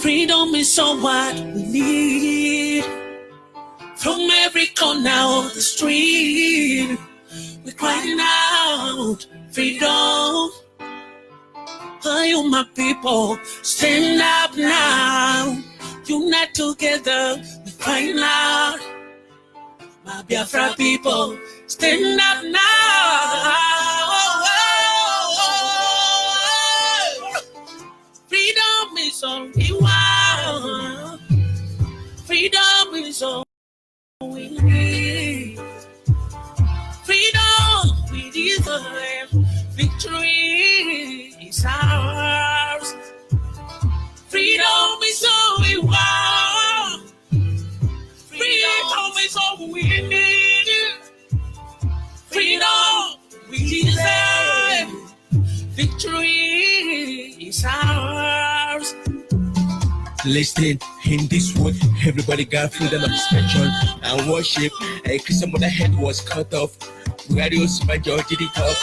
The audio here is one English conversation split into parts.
Freedom is so what we need. From every corner of the street, we're crying out, freedom. Are you my people? Stand up now. Unite together, we're crying out. My Biafra people, stand up now. Freedom is all we want. Freedom is all we need. Freedom we deserve. Victory is ours. Freedom is all we want. Freedom is all we need. Freedom we deserve. Victory is ours. Listen, in this world, everybody got freedom of expression and worship. A Christian mother head was cut off. Buhari's majority did talk.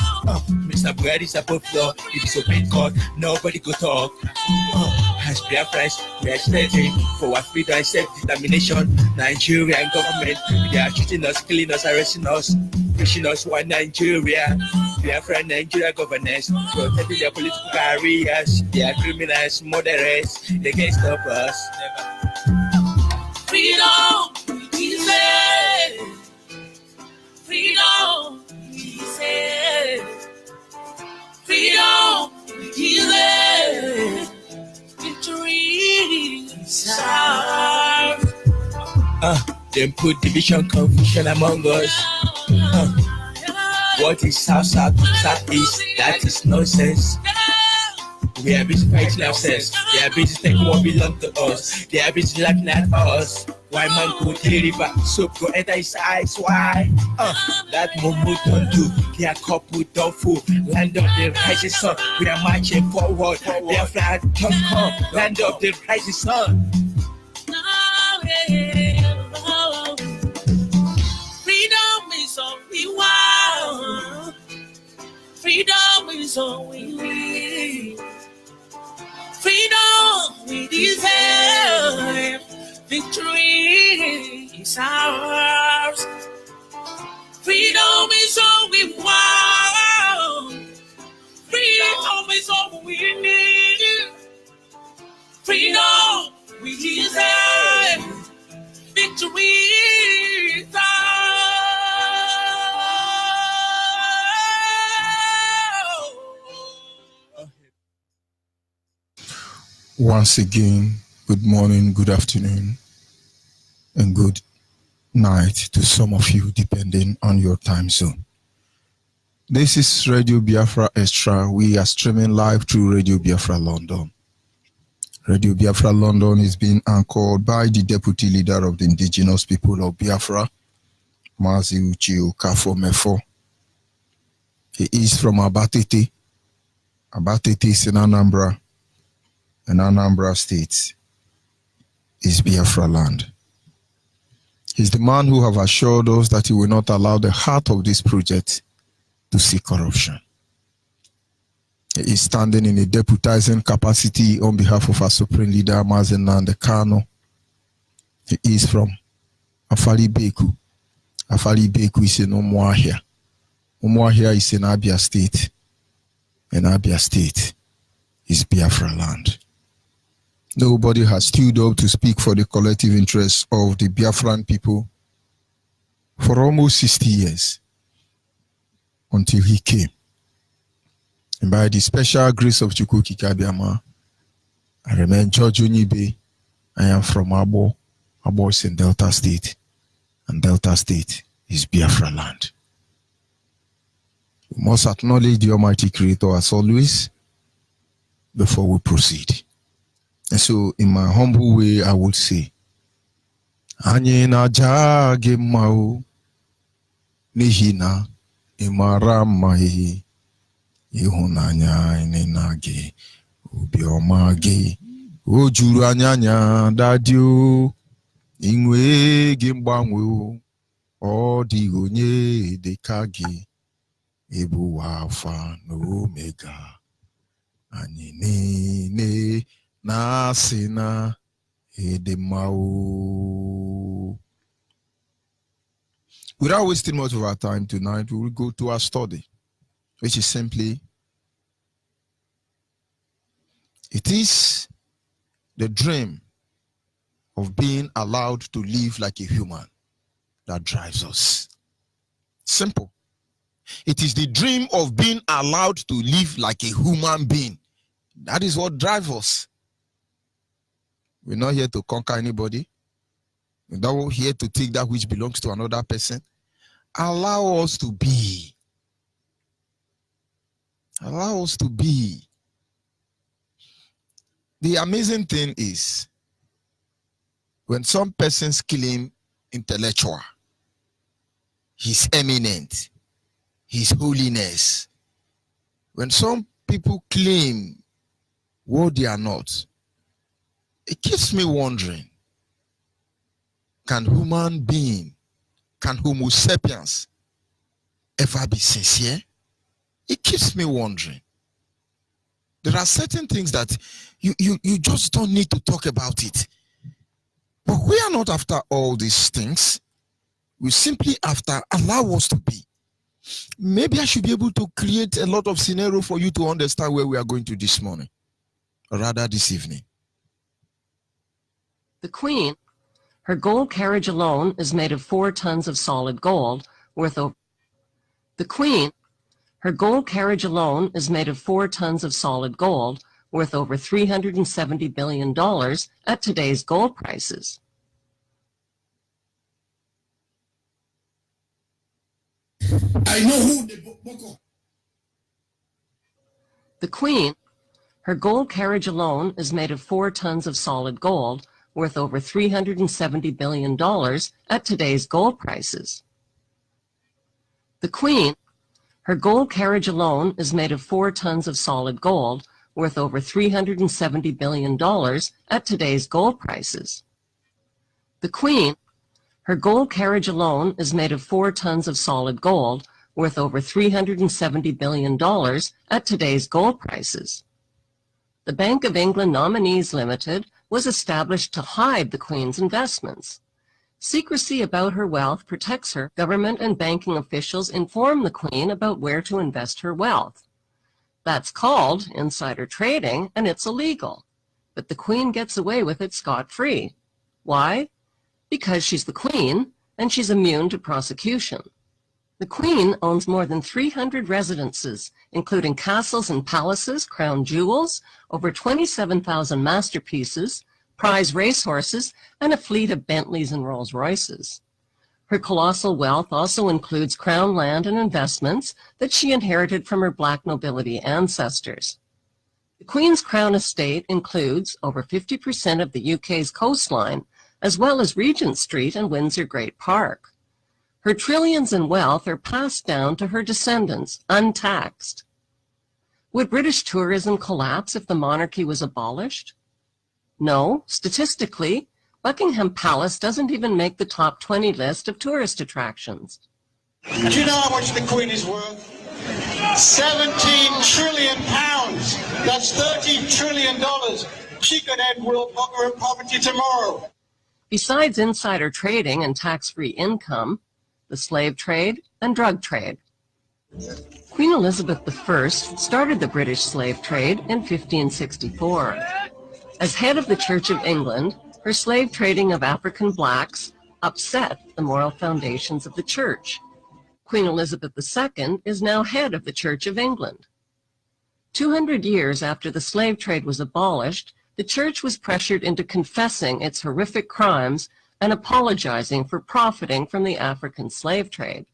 Mr. Buhari's above law. It is open court. Nobody go talk. As Biafrans, we are standing for our freedom and self-determination. Nigerian government, they are shooting us, killing us, arresting us, pushing us one Nigeria. Biafra Nigeria governance, protecting their political careers. They are criminals, murderers. They can't stop us. Freedom, he said. Freedom, he said. Freedom, he said. Victory is ours. Them put division, confusion among us. What is South, South, Southeast? That is nonsense. We are busy fighting ourselves. They are busy taking what belongs to us. They are busy laughing at us. Why man go to the river? Soap go enter his eyes. Why? That mumu don't do. Their couple don't fool. Land of the rising sun. We are marching forward. Their flag don't come. Land of the rising sun. is all we need. Freedom we deserve. Victory is ours. Freedom is all we want. Freedom is all we need. Freedom we deserve. Victory is ours. Once again, good morning, good afternoon, and good night to some of you, depending on your time zone. This is Radio Biafra Extra. We are streaming live through Radio Biafra London. Radio Biafra London is being anchored by the Deputy Leader of the Indigenous People of Biafra, Mazi Uche Okafor Mefo. He is from Abatete. Abatete is in Anambra. And Anambra State is Biafra land. He's the man who have assured us that he will not allow the heart of this project to see corruption. He is standing in a deputizing capacity on behalf of our Supreme Leader, Mazen Nnamdi Kanu. He is from Afali Beku. Afali Beku is in Umuahia. Umuahia is in Abia State. And Abia State is Biafra land. Nobody has stood up to speak for the collective interests of the Biafran people for almost 60 years until he came. And by the special grace of Chukwuka Kabiama, I remain George Onyibe. I am from Abo. Abo is in Delta State, and Delta State is Biafra land. We must acknowledge the Almighty Creator as always before we proceed. And so, in my humble way, I would say, Anye na jage mao, nihina imara mahi, ihunanya inenage, ubiomage, ojuru anyanya dadio, inwe gimbangwe, odigonye dekage, ebu alpha no omega, anye ne na sina edemao. Without wasting much of our time tonight, we will go to our study, which is simply, it is the dream of being allowed to live like a human that drives us. Simple. It is the dream of being allowed to live like a human being. That is what drives us. We're not here to conquer anybody. We're not here to take that which belongs to another person. Allow us to be. Allow us to be. The amazing thing is, when some persons claim intellectual, his eminent, his holiness, when some people claim what they are not, it keeps me wondering, can human being, can Homo sapiens ever be sincere? It keeps me wondering. There are certain things that you just don't need to talk about it. But we are not after all these things. We simply after allow us to be. Maybe I should be able to create a lot of scenario for you to understand where we are going to this morning, or rather this evening. The Queen, her gold carriage alone is made of 4 tons of solid gold, worth over. The Queen, her gold carriage alone is made of 4 tons of solid gold, worth over $370 billion at today's gold prices. I know who the Boko. The Queen, her gold carriage alone is made of 4 tons of solid gold, worth over $370 billion at today's gold prices. The Queen, her gold carriage alone is made of 4 tons of solid gold, worth over $370 billion at today's gold prices. The Queen, her gold carriage alone is made of 4 tons of solid gold, worth over $370 billion at today's gold prices. The Bank of England Nominees Limited was established to hide the Queen's investments. Secrecy about her wealth protects her. Government and banking officials inform the Queen about where to invest her wealth. That's called insider trading, and it's illegal. But the Queen gets away with it scot-free. Why? Because she's the Queen, and she's immune to prosecution. The Queen owns more than 300 residences, including castles and palaces, crown jewels, over 27,000 masterpieces, prize racehorses, and a fleet of Bentleys and Rolls-Royces. Her colossal wealth also includes crown land and investments that she inherited from her black nobility ancestors. The Queen's Crown estate includes over 50% of the UK's coastline, as well as Regent Street and Windsor Great Park. Her trillions in wealth are passed down to her descendants, untaxed. Would British tourism collapse if the monarchy was abolished? No, statistically, Buckingham Palace doesn't even make the top 20 list of tourist attractions. Do you know how much the Queen is worth? 17 trillion pounds. That's $30 trillion. She could end world poverty tomorrow. Besides insider trading and tax-free income, the slave trade and drug trade. Queen Elizabeth I started the British slave trade in 1564. As head of the Church of England, her slave trading of African blacks upset the moral foundations of the Church. Queen Elizabeth II is now head of the Church of England. 200 years after the slave trade was abolished, the Church was pressured into confessing its horrific crimes and apologizing for profiting from the African slave trade.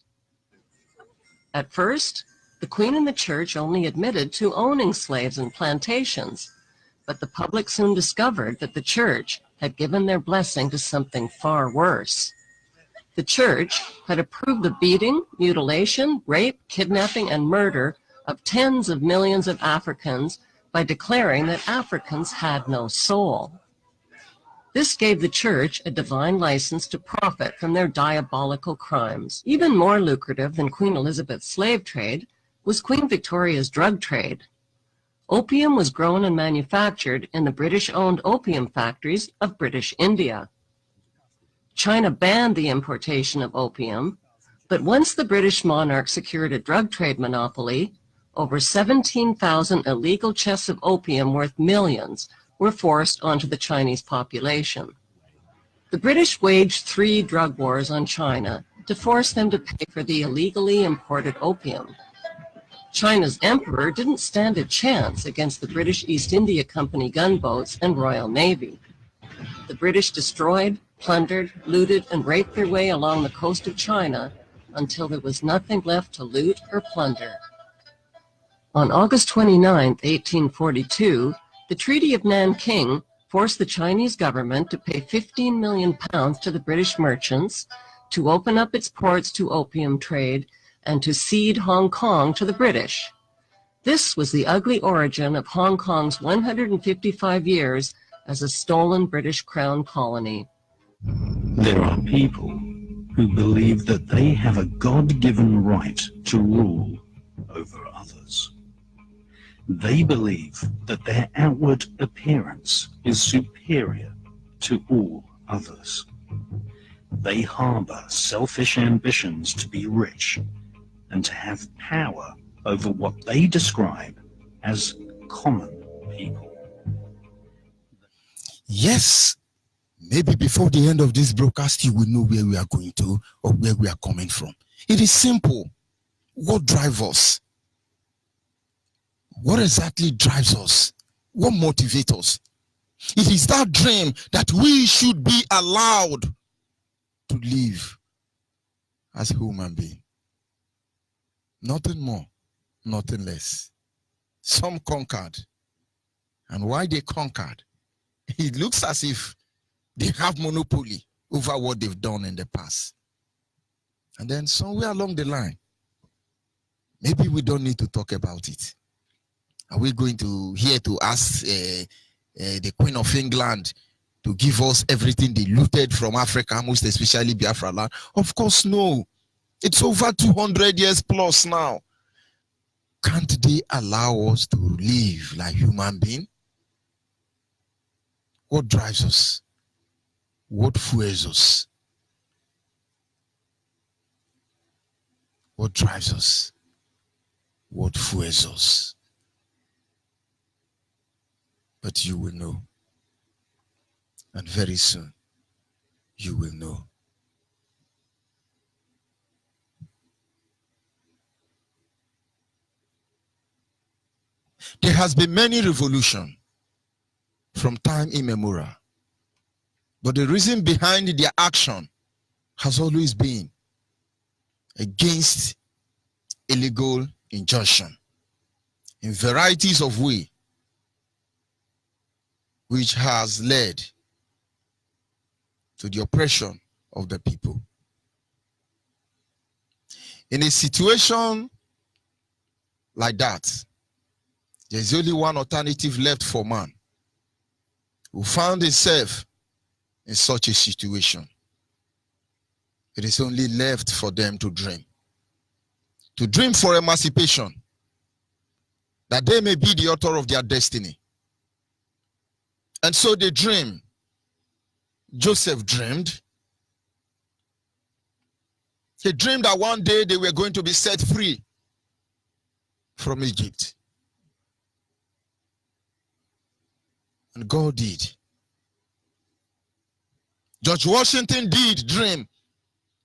At first, the Queen and the Church only admitted to owning slaves and plantations, but the public soon discovered that the Church had given their blessing to something far worse. The Church had approved the beating, mutilation, rape, kidnapping, and murder of tens of millions of Africans by declaring that Africans had no soul. This gave the Church a divine license to profit from their diabolical crimes. Even more lucrative than Queen Elizabeth's slave trade was Queen Victoria's drug trade. Opium was grown and manufactured in the British-owned opium factories of British India. China banned the importation of opium, but once the British monarch secured a drug trade monopoly, over 17,000 illegal chests of opium worth millions were forced onto the Chinese population. The British waged 3 drug wars on China to force them to pay for the illegally imported opium. China's emperor didn't stand a chance against the British East India Company gunboats and Royal Navy. The British destroyed, plundered, looted, and raped their way along the coast of China until there was nothing left to loot or plunder. On August 29, 1842, the Treaty of Nanking forced the Chinese government to pay £15 million to the British merchants to open up its ports to opium trade and to cede Hong Kong to the British. This was the ugly origin of Hong Kong's 155 years as a stolen British Crown colony. There are people who believe that they have a God-given right to rule over others. They believe that their outward appearance is superior to all others. They harbor selfish ambitions to be rich and to have power over what they describe as common people. Yes, maybe before the end of this broadcast, you will know where we are going to or where we are coming from. It is simple. What drives us? What exactly drives us? What motivates us? It is that dream that we should be allowed to live as human beings. Nothing more, nothing less. Some conquered. And why they conquered, it looks as if they have monopoly over what they've done in the past. And then somewhere along the line, maybe we don't need to talk about it. Are we going to here to ask the Queen of England to give us everything they looted from Africa, most especially Biafra land? Of course, no. It's over 200 years plus now. Can't they allow us to live like human beings? What drives us? What fuels us? What drives us? What fuels us? But you will know. And very soon, you will know. There has been many revolutions from time immemorial. But the reason behind their action has always been against illegal injunction in varieties of ways, which has led to the oppression of the people. In a situation like that, there's only one alternative left for man who found himself in such a situation. It is only left for them to dream for emancipation, that they may be the author of their destiny. And so they dream. Joseph dreamed. He dreamed that one day they were going to be set free from Egypt. And God did. George Washington did dream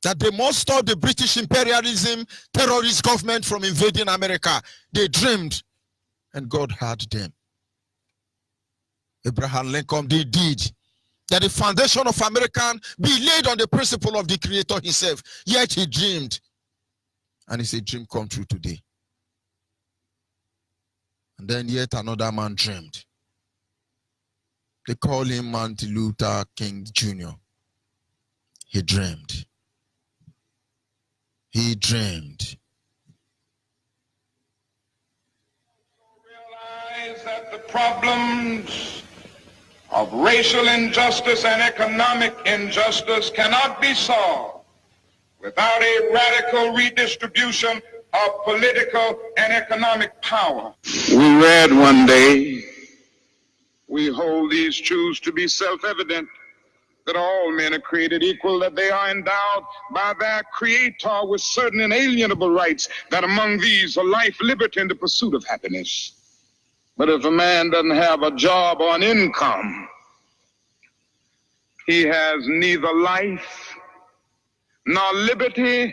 that they must stop the British imperialism, terrorist government from invading America. They dreamed, and God heard them. Abraham Lincoln did that the foundation of America be laid on the principle of the Creator himself. Yet he dreamed, and it's a dream come true today. And then yet another man dreamed. They call him Martin Luther King Jr. He dreamed. He dreamed. Realize that the problems of racial injustice and economic injustice cannot be solved without a radical redistribution of political and economic power. We read one day, we hold these truths to be self-evident, that all men are created equal, that they are endowed by their Creator with certain inalienable rights, that among these are life, liberty, and the pursuit of happiness. But if a man doesn't have a job or an income, he has neither life nor liberty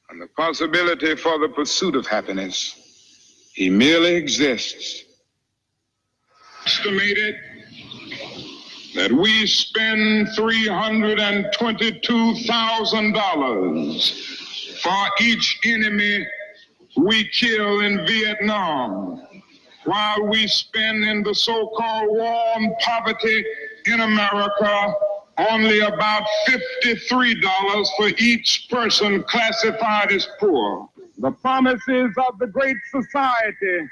and the possibility for the pursuit of happiness. He merely exists. Estimated that we spend $322,000 for each enemy we kill in Vietnam, while we spend in the so-called war on poverty in America only about $53 for each person classified as poor. The promises of the Great Society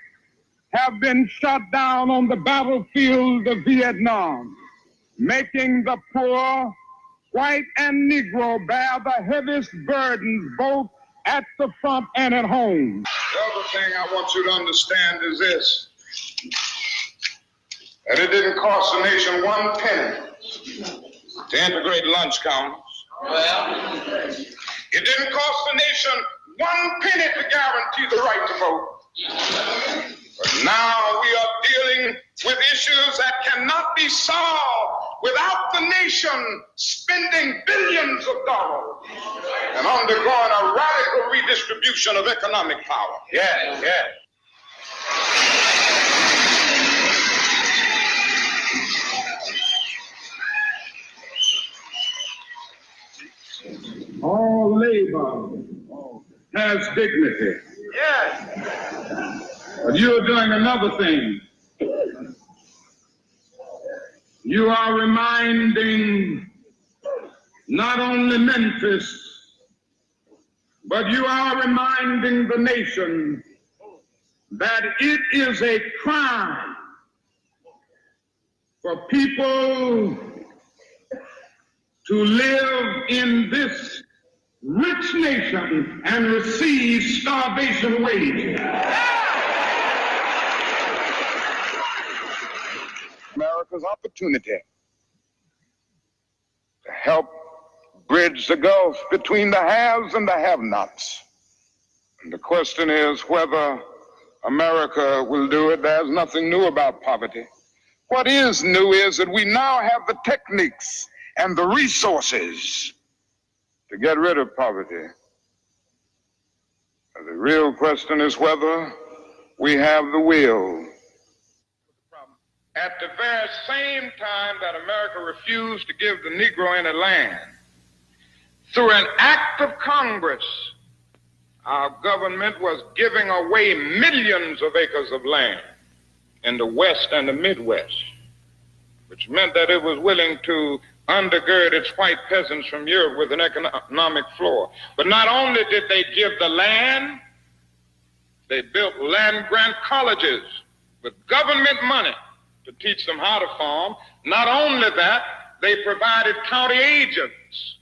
have been shot down on the battlefield of Vietnam, making the poor, white and Negro, bear the heaviest burdens both at the front and at home. The other thing I want you to understand is this, that it didn't cost the nation 1 penny to integrate lunch counters. It didn't cost the nation 1 penny to guarantee the right to vote. But now we are dealing with issues that cannot be solved without the nation spending billions of dollars and undergoing a radical redistribution of economic power. Yeah. All labor has dignity. Yes. But you're doing another thing. You are reminding not only Memphis, but you are reminding the nation that it is a crime for people to live in this rich nation and receive starvation wages. America's opportunity to help bridge the gulf between the haves and the have-nots. And the question is whether America will do it. There's nothing new about poverty. What is new is that we now have the techniques and the resources to get rid of poverty. The real question is whether we have the will. At the very same time that America refused to give the Negro any land, through an act of Congress, our government was giving away millions of acres of land in the West and the Midwest, which meant that it was willing to undergird its white peasants from Europe with an economic floor. But not only did they give the land, they built land-grant colleges with government money to teach them how to farm. Not only that, they provided county agents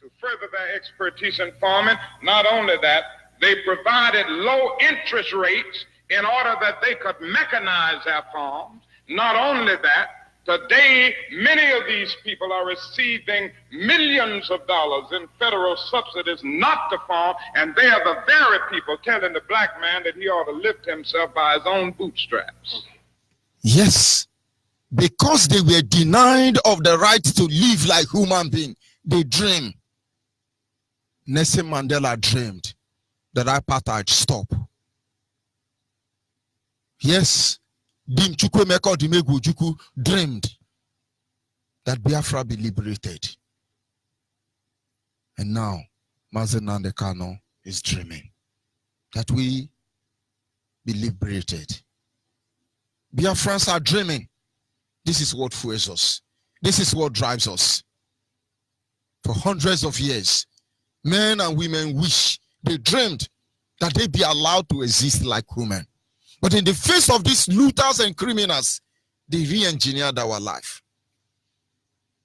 to further their expertise in farming. Not only that, they provided low interest rates in order that they could mechanize their farms. Not only that, today many of these people are receiving millions of dollars in federal subsidies not to farm, and they are the very people telling the black man that he ought to lift himself by his own bootstraps. Yes, because they were denied of the right to live like human beings, they dream. Nelson Mandela dreamed that apartheid stop. Yes, Dim Chukwemeka Odumegwu Ojukwu dreamed that Biafra be liberated. And now, Mazi Nnamdi Kanu is dreaming that we be liberated. Biafrans are dreaming. This is what fuels us. This is what drives us. For hundreds of years, men and women they dreamed that they be allowed to exist like women. But in the face of these looters and criminals, they re-engineered our life.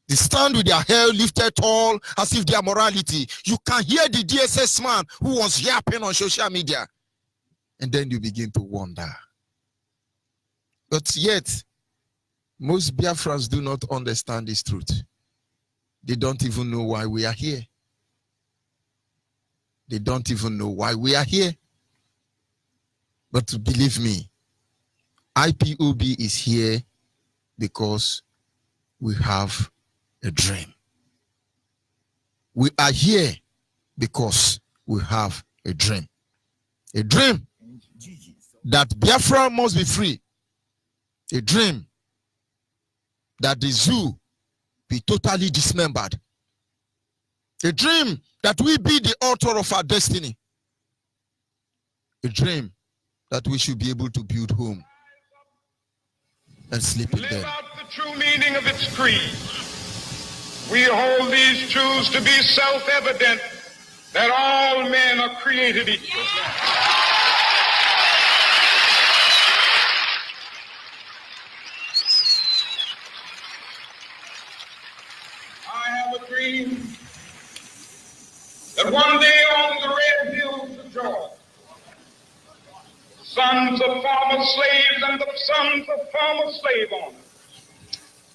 They stand with their hair lifted tall as if their morality. You can hear the DSS man who was yapping on social media. And then you begin to wonder. But yet, most Biafrans do not understand this truth. They don't even know why we are here. They don't even know why we are here. But believe me, IPOB is here because we have a dream. We are here because we have a dream. A dream that Biafra must be free. A dream that the zoo be totally dismembered. A dream that we be the author of our destiny. A dream that we should be able to build home and sleep in Live them. out the true meaning of its creed. We hold these truths to be self-evident, that all men are created equal. I have a dream that one day on the red hills of Georgia, sons of former slaves and the sons of former slave owners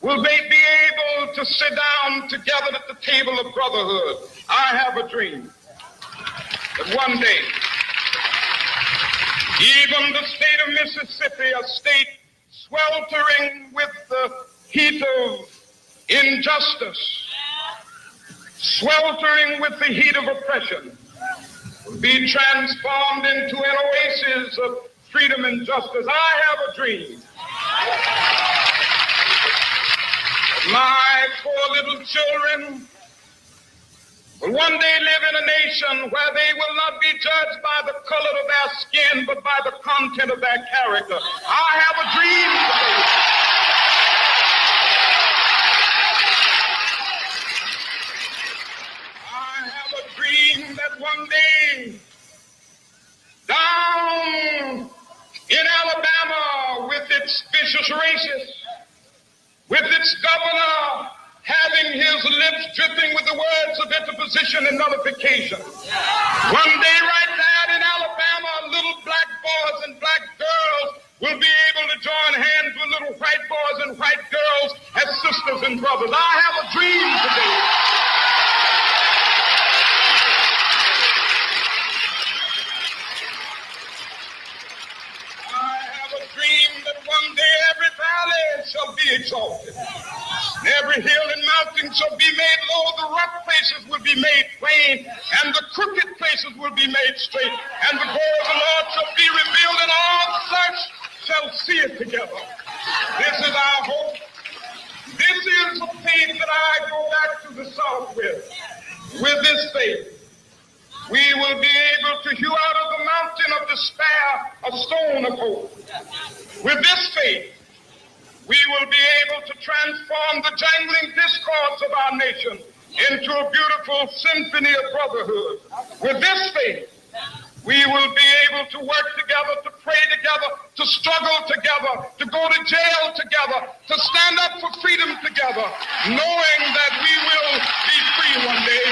will they be able to sit down together at the table of brotherhood. I have a dream that one day, even the state of Mississippi, a state sweltering with the heat of injustice, sweltering with the heat of oppression, will be transformed into an oasis of freedom and justice. I have a dream. My poor little children will one day live in a nation where they will not be judged by the color of their skin, but by the content of their character. I have a dream today. I have a dream that one day, down in Alabama, with its vicious racists, with its governor having his lips dripping with the words of interposition and nullification. One day right now in Alabama, little black boys and black girls will be able to join hands with little white boys and white girls as sisters and brothers. I have a dream today. I have a dream that one day every valley shall be exalted. Every hill and mountain shall be made low, the rough places will be made plain, and the crooked places will be made straight, and the glory of the Lord shall be revealed, and all such shall see it together. This is our hope. This is the faith that I go back to the South with. With this faith, we will be able to hew out of the mountain of despair a stone of hope. With this faith, we will be able to transform the jangling discords of our nation into a beautiful symphony of brotherhood. With this faith, we will be able to work together, to pray together, to struggle together, to go to jail together, to stand up for freedom together, knowing that we will be free one day.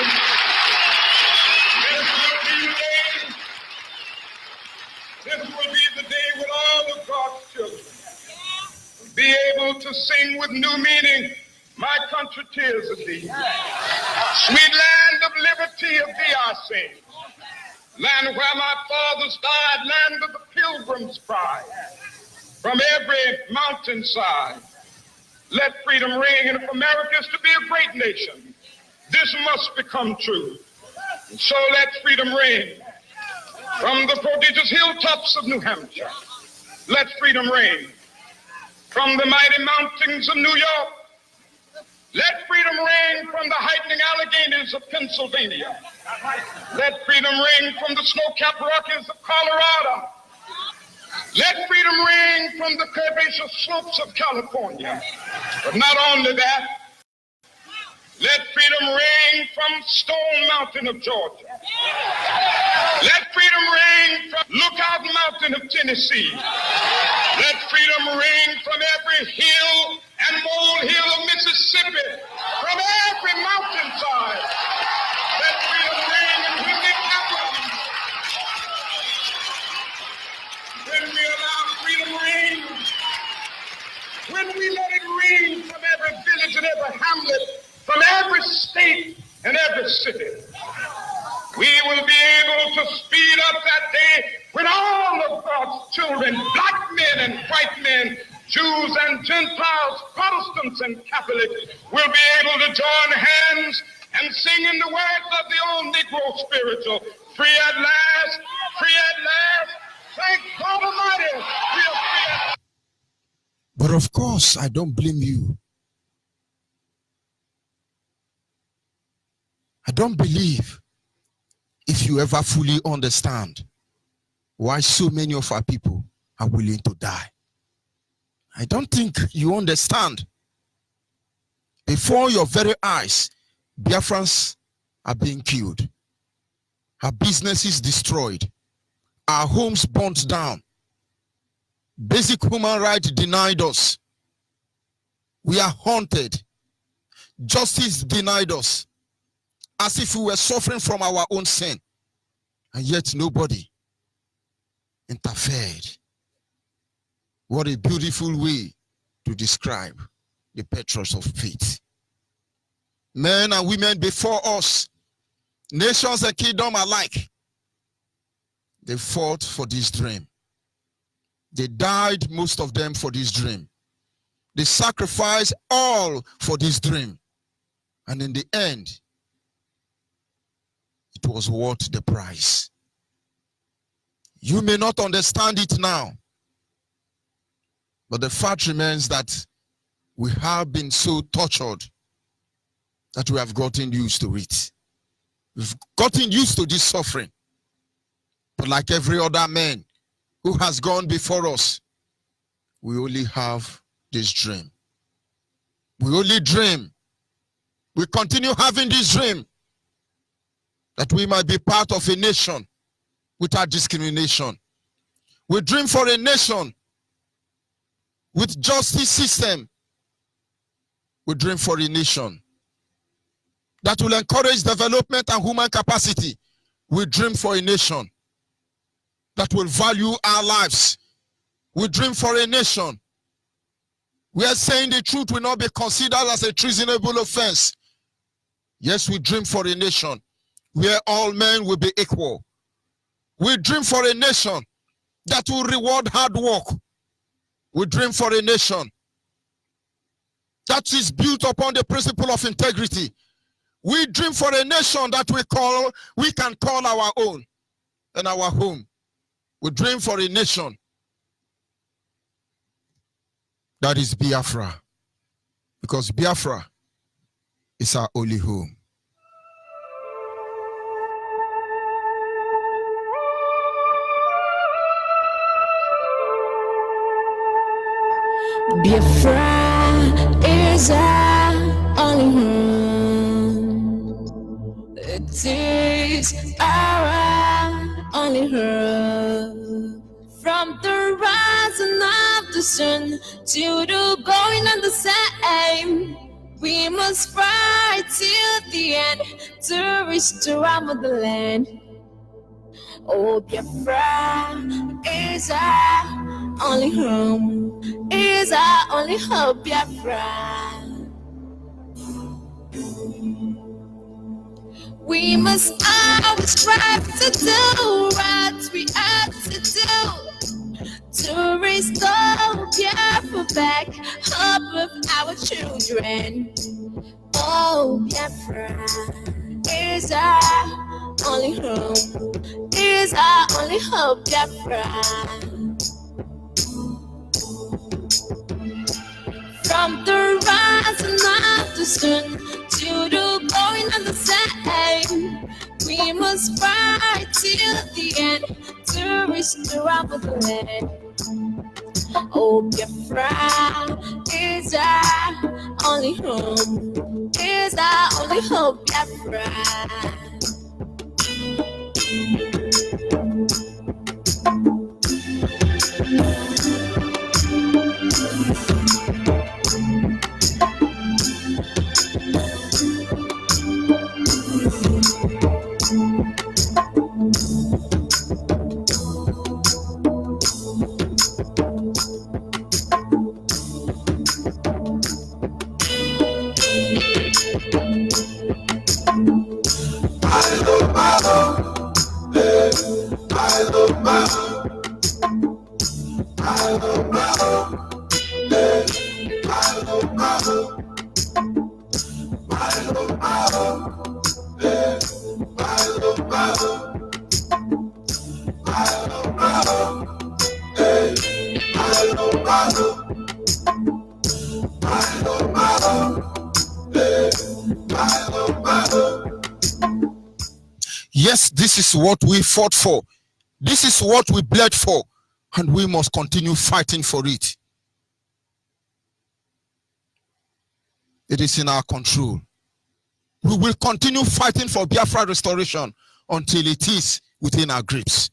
This will be the day when all of God's children be able to sing with new meaning, my country tears of thee. Sweet land of liberty of thee I sing. Land where my fathers died, land of the pilgrim's pride. From every mountainside, let freedom ring. And if America is to be a great nation, this must become true. And so let freedom ring. From the prodigious hilltops of New Hampshire, let freedom ring. From the mighty mountains of New York, let freedom ring. From the heightening Alleghenies of Pennsylvania, let freedom ring. From the snow-capped Rockies of Colorado, let freedom ring. From the curvaceous slopes of California. But not only that, let freedom ring from Stone Mountain of Georgia. Let freedom ring from Lookout Mountain of Tennessee. Let freedom ring from every hill and molehill of Mississippi, from every mountainside. Let freedom ring, and when we capitalize, when we allow freedom ring, when we let it ring from every village and every hamlet, from every state and every city, we will be able to speed up that day when all of God's children, black men and white men, Jews and Gentiles, Protestants and Catholics, will be able to join hands and sing in the words of the old Negro spiritual, free at last, free at last, thank God Almighty, we are free at last. But of course, I don't blame you. I don't believe if you ever fully understand why so many of our people are willing to die. I don't think you understand. Before your very eyes, Biafrans are being killed. Our businesses destroyed. Our homes burnt down. Basic human rights denied us. We are haunted. Justice denied us. As if we were suffering from our own sin. And yet nobody interfered. What a beautiful way to describe the patriots of faith. Men and women before us, nations and kingdom alike, they fought for this dream. They died, most of them, for this dream. They sacrificed all for this dream. And in the end, it was worth the price. You may not understand it now, but the fact remains that we have been so tortured that we have gotten used to it. We've gotten used to this suffering. But like every other man who has gone before us, we only have this dream. We only dream. We continue having this dream that we might be part of a nation without discrimination. We dream for a nation with justice system. We dream for a nation that will encourage development and human capacity. We dream for a nation that will value our lives. We dream for a nation where saying the truth will not be considered as a treasonable offense. Yes, we dream for a nation where all men will be equal. We dream for a nation that will reward hard work. We dream for a nation that is built upon the principle of integrity. We dream for a nation that we can call our own and our home. We dream for a nation that is Biafra, because Biafra is our only home. Biafra is our only home. It is our only home. From the rising of the sun to the going of the same, we must fight till the end to restore our motherland. Oh, Biafra is our only home, is our only hope, Biafra. We must always strive to do what we ought to do, to restore Biafra back, hope of our children. Oh, Biafra is our only home, is our only hope, Biafra. From the rising of the sun to the going of the same, we must fight till the end to restore our motherland. Oh, Biafra is our only home, is our only hope, Biafra. Yes, this is what we fought for. This is what we bled for, and we must continue fighting for it. It is in our control. We will continue fighting for Biafra restoration until it is within our grips.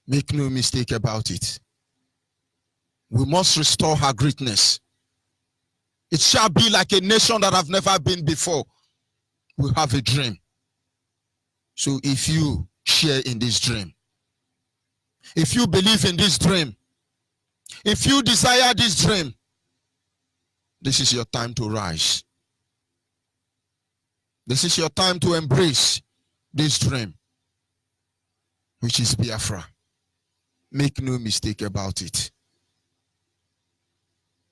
Make no mistake about it. We must restore her greatness. It shall be like a nation that have never been before. We have a dream. So if you share in this dream, if you believe in this dream, if you desire this dream, this is your time to rise. This is your time to embrace this dream, which is Biafra. Make no mistake about it.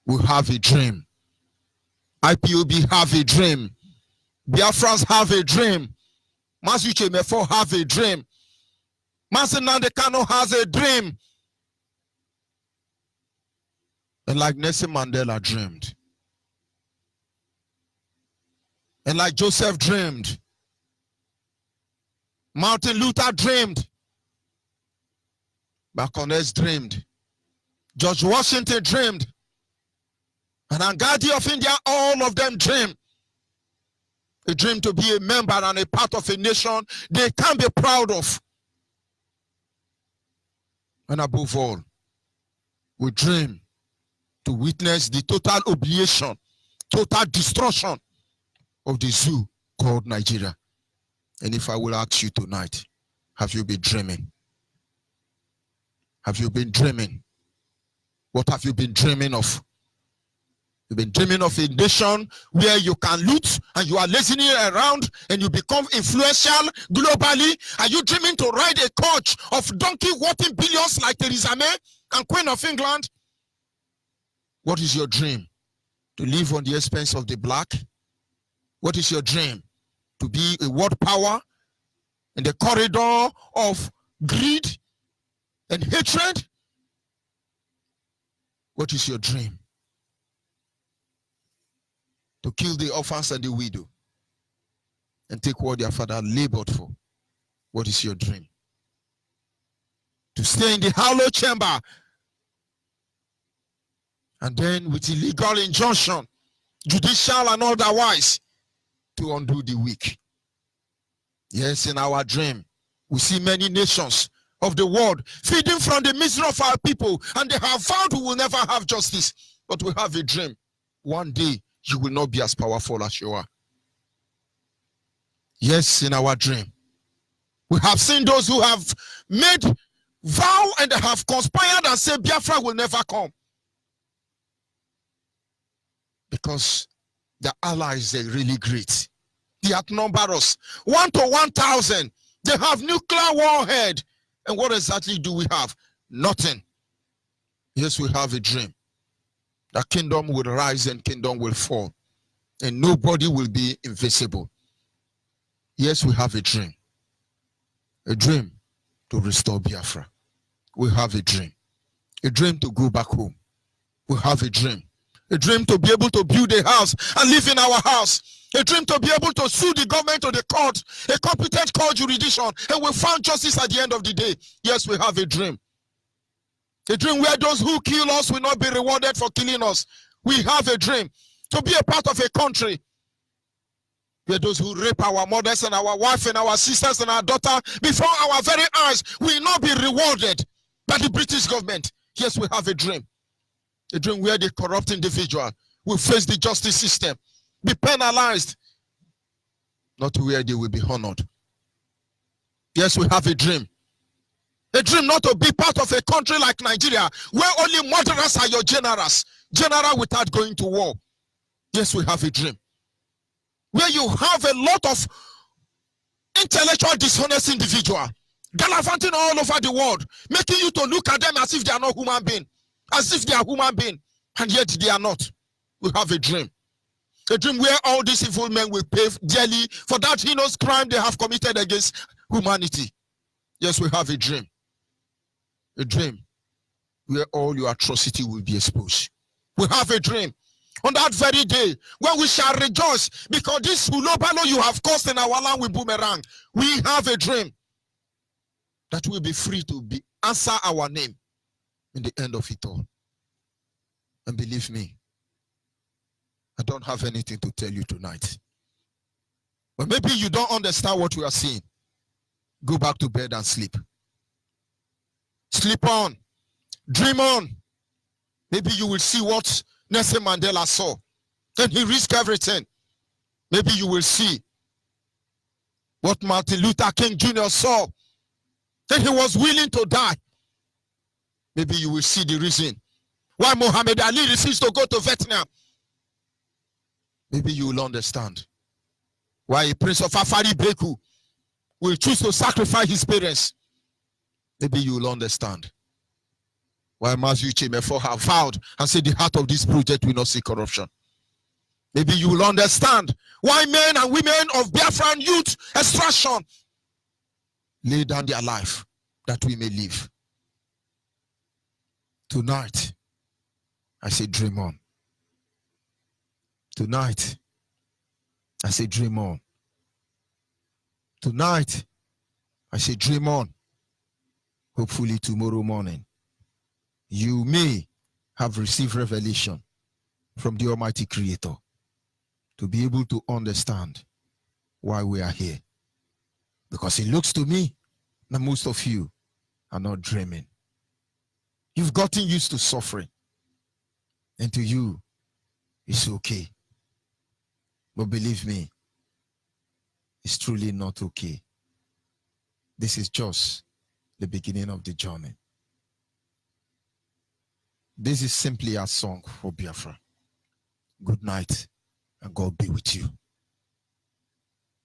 We have a dream. IPOB have a dream. Biafrans have a dream. Masuche Mefo have a dream. Masenande Kano has a dream. And like Nelson Mandela dreamed. And like Joseph dreamed. Martin Luther dreamed. Baconess dreamed. George Washington dreamed. And Angadi of India, all of them dreamed. A dream to be a member and a part of a nation they can be proud of. And above all, we dream to witness the total obliteration total destruction of the zoo called Nigeria. And if I will ask you tonight, have you been dreaming? Have you been dreaming? What have you been dreaming of? You've been dreaming of a nation where you can loot and you are lazying around and you become influential globally. Are you dreaming to ride a coach of donkey worth billions like Theresa May and Queen of England? What is your dream? To live on the expense of the black? What is your dream? To be a world power in the corridor of greed and hatred? What is your dream? To kill the orphans and the widow and take what their father labored for? What is your dream? To stay in the hollow chamber and then with illegal injunction, judicial and otherwise, to undo the weak? Yes, in our dream, we see many nations of the world feeding from the misery of our people, and they have vowed we will never have justice. But we have a dream. One day, you will not be as powerful as you are. Yes, in our dream, we have seen those who have made vow and they have conspired and said Biafra will never come. Because the allies are really great. They outnumber us 1 to 1,000. They have nuclear warhead. And what exactly do we have? Nothing. Yes, we have a dream. The kingdom will rise and kingdom will fall. And nobody will be invisible. Yes, we have a dream. A dream to restore Biafra. We have a dream. A dream to go back home. We have a dream. A dream to be able to build a house and live in our house. A dream to be able to sue the government or the court, a competent court jurisdiction, and we find justice at the end of the day. Yes, we have a dream. A dream where those who kill us will not be rewarded for killing us. We have a dream to be a part of a country where those who rape our mothers and our wife and our sisters and our daughter before our very eyes will not be rewarded by the British government. Yes, we have a dream. A dream where the corrupt individual will face the justice system, be penalized, not where they will be honored. Yes, we have a dream. A dream not to be part of a country like Nigeria, where only murderers are your generals, general without going to war. Yes, we have a dream. Where you have a lot of intellectual dishonest individual gallivanting all over the world, making you to look at them as if they are not human beings. As if they are human beings, and yet they are not. We have a dream. A dream where all these evil men will pay dearly for that heinous crime they have committed against humanity. Yes, we have a dream. A dream where all your atrocity will be exposed. We have a dream. On that very day, when we shall rejoice, because this hulobalo you have caused in our land will boomerang. We have a dream that will be free to answer our name in the end of it all. And believe me, I don't have anything to tell you tonight. But maybe you don't understand what we are seeing. Go back to bed and sleep. Sleep on. Dream on. Maybe you will see what Nelson Mandela saw. And he risked everything. Maybe you will see what Martin Luther King Jr. saw. And he was willing to die. Maybe you will see the reason why Muhammad Ali refused to go to Vietnam. Maybe you will understand why a prince of Afari Beku will choose to sacrifice his parents. Maybe you will understand why Matthew Chemefo have vowed and said the heart of this project will not see corruption. Maybe you will understand why men and women of Biafran youth extraction lay down their life that we may live. Tonight, I say dream on. Tonight, I say dream on. Tonight, I say dream on. Hopefully tomorrow morning, you may have received revelation from the Almighty Creator to be able to understand why we are here. Because it looks to me that most of you are not dreaming. You've gotten used to suffering. And to you, it's okay. But believe me, it's truly not okay. This is just the beginning of the journey. This is simply a song for Biafra. Good night, and God be with you.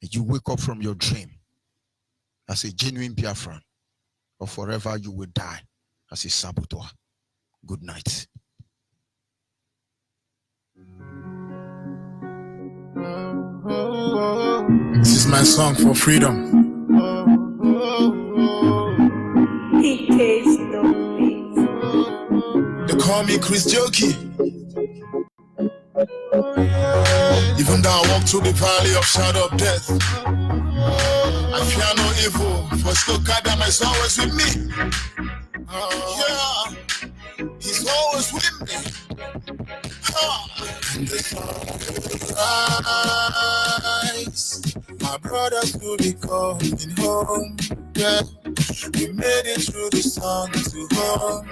May you wake up from your dream as a genuine Biafran, or forever you will die as a saboteur. Good night. This is my song for freedom. They call me Chris Jokey. Even though I walk through the valley of shadow of death, I fear no evil, for still God that is always with me. Yeah, He's always with me. And the sun will rise. My brothers will be coming home. Yeah, we made it through the sun to home.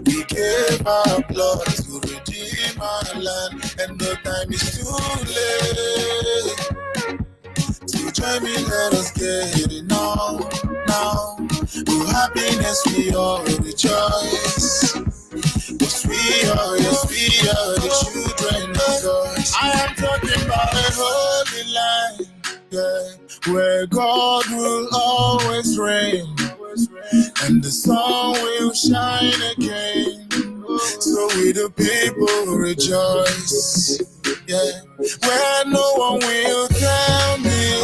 We gave our blood to redeem our land, and the time is too late. So join me, let us get it now, now. For happiness we all rejoice. Yes, we are the children of God. I am talking about a holy land, yeah, where God will always reign, and the sun will shine again. So we the people rejoice, yeah, where no one will tell me,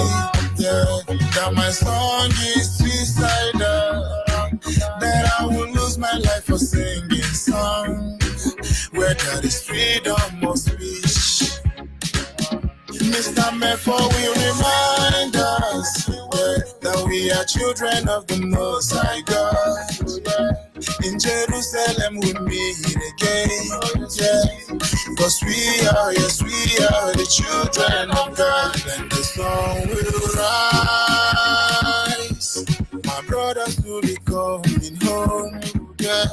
yeah, that my song is suicidal, that I will lose my life for singing songs, where there is freedom of speech. Mr. Mefo will remind us, yeah, that we are children of the Most High God. In Jerusalem we meet again, yeah, because we are the children of God, and the sun will rise. My brothers will be coming home, yeah,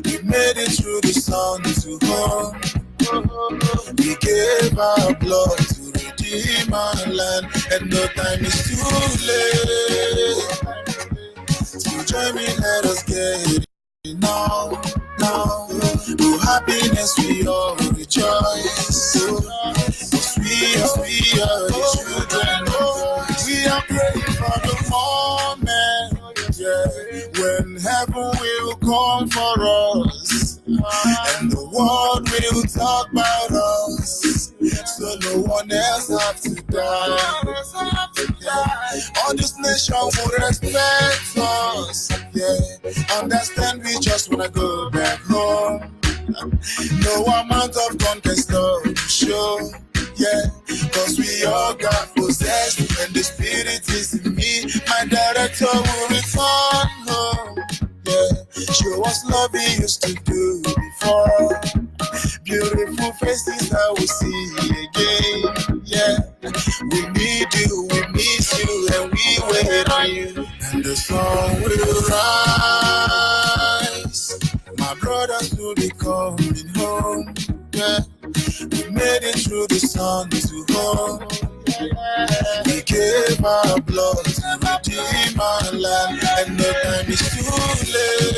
we made it through the sun to home. We gave our blood to redeem our land, and no time is too late. So join me, let us get it now, now. For happiness we all rejoice. Yes, we are the children of God. We are praying for the moment, yeah, when heaven will come for us, and the world will talk about us, so no one else have to die. All this nation will respect us, yeah. Understand we just wanna go back home. No amount of gun can stop the show, yeah, cause we all got possessed, and the spirit is in me. My director will return home, yeah. Show us love we used to do before. Beautiful faces that we see again, yeah. We need you, we miss you, and we wait on you. And the sun will rise. My brothers will be coming home, yeah. We made it through the sun to home. We gave our blood to redeem our land, and the time is too late.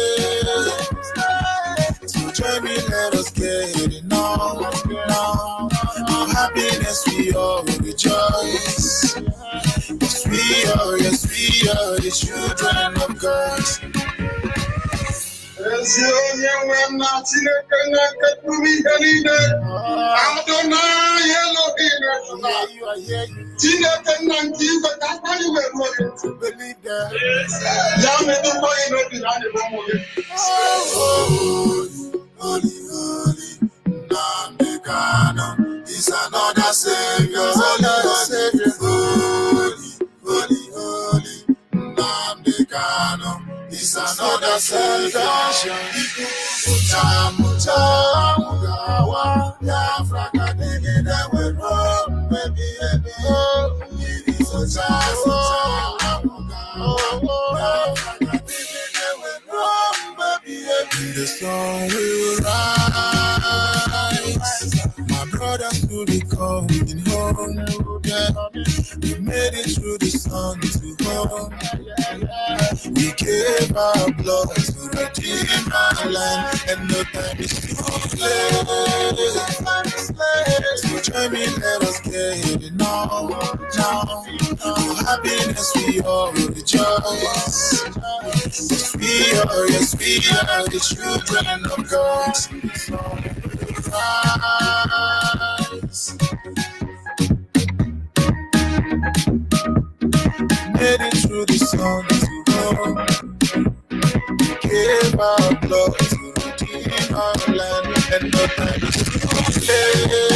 So join me, let us get it now, now. For happiness we all rejoice. Yes, we are the children of God. Holy, Namdekano is another Savior. Holy, Namdekano is another Savior. Mugawa, Biafra, Kadigina, we run, baby, it is a chance. The sun will rise. My brothers will be coming home. home. Yeah, we made it through the sun to home. We gave our blood to redeem our land, and no time is too late. So join me, let us get it now. For happiness we all rejoice. Yes, we are the children of God. Rise. Made it through the sun to home. Gave our blood to redeem our land, and no time is too late.